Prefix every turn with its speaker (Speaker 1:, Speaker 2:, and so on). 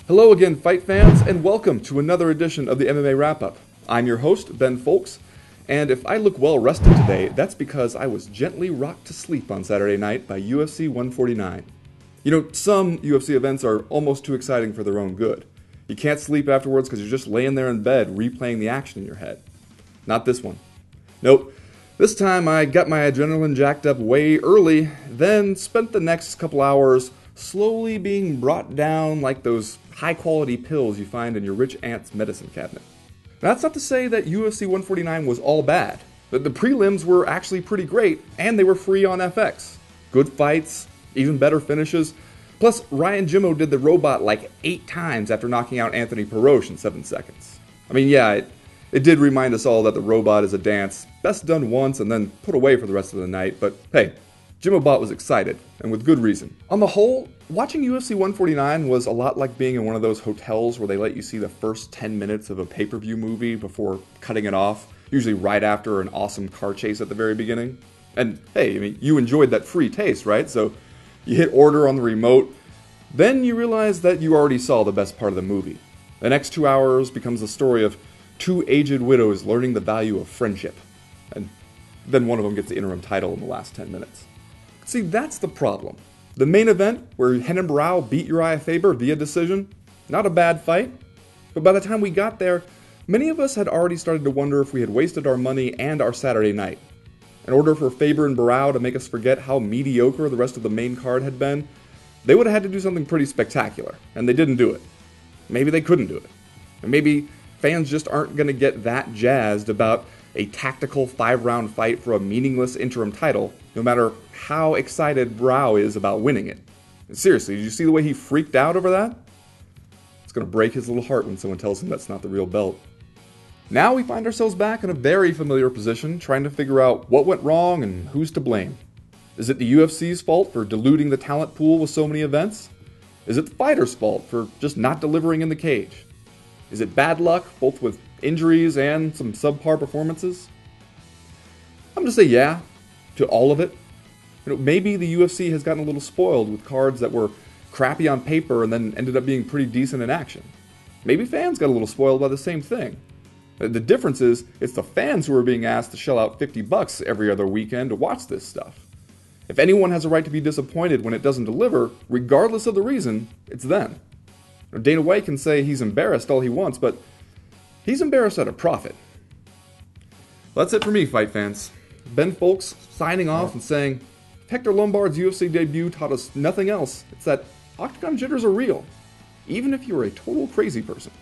Speaker 1: Hello again, fight fans, and welcome to another edition of the MMA Wrap-Up. I'm your host, Ben Fowlkes, and if I look well rested today, that's because I was gently rocked to sleep on Saturday night by UFC 149. You know, some UFC events are almost too exciting for their own good. You can't sleep afterwards because you're just laying there in bed replaying the action in your head. Not this one. Nope. This time I got my adrenaline jacked up way early, then spent the next couple hours slowly being brought down like those high-quality pills you find in your rich aunt's medicine cabinet. That's not to say that UFC 149 was all bad. The prelims were actually pretty great, and they were free on FX. Good fights, even better finishes. Plus, Ryan Jimmo did the robot like 8 times after knocking out Anthony Perosh in 7 seconds. I mean, yeah, it did remind us all that the robot is a dance, best done once and then put away for the rest of the night, but hey, Jimmo Bot was excited, and with good reason. On the whole, watching UFC 149 was a lot like being in one of those hotels where they let you see the first 10 minutes of a pay-per-view movie before cutting it off, usually right after an awesome car chase at the very beginning. And hey, I mean, you enjoyed that free taste, right? So you hit order on the remote, then you realize that you already saw the best part of the movie. The next 2 hours becomes the story of 2 aged widows learning the value of friendship. And then one of them gets the interim title in the last 10 minutes. See, that's the problem. The main event, where Renan Barão beat Uriah Faber via decision, not a bad fight. But by the time we got there, many of us had already started to wonder if we had wasted our money and our Saturday night. In order for Faber and Barão to make us forget how mediocre the rest of the main card had been, they would have had to do something pretty spectacular, and they didn't do it. Maybe they couldn't do it. And maybe fans just aren't going to get that jazzed about a tactical 5-round fight for a meaningless interim title, no matter how excited Barão is about winning it. And seriously, did you see the way he freaked out over that? It's going to break his little heart when someone tells him that's not the real belt. Now we find ourselves back in a very familiar position, trying to figure out what went wrong and who's to blame. Is it the UFC's fault for diluting the talent pool with so many events? Is it the fighter's fault for just not delivering in the cage? Is it bad luck, both with injuries and some subpar performances? I'm going to say yeah to all of it. You know, maybe the UFC has gotten a little spoiled with cards that were crappy on paper and then ended up being pretty decent in action. Maybe fans got a little spoiled by the same thing. The difference is, it's the fans who are being asked to shell out $50 every other weekend to watch this stuff. If anyone has a right to be disappointed when it doesn't deliver, regardless of the reason, it's them. Dana White can say he's embarrassed all he wants, but he's embarrassed at a profit. Well, that's it for me, fight fans. Ben Fowlkes signing off and saying, Hector Lombard's UFC debut taught us nothing else. It's that octagon jitters are real, even if you're a total crazy person.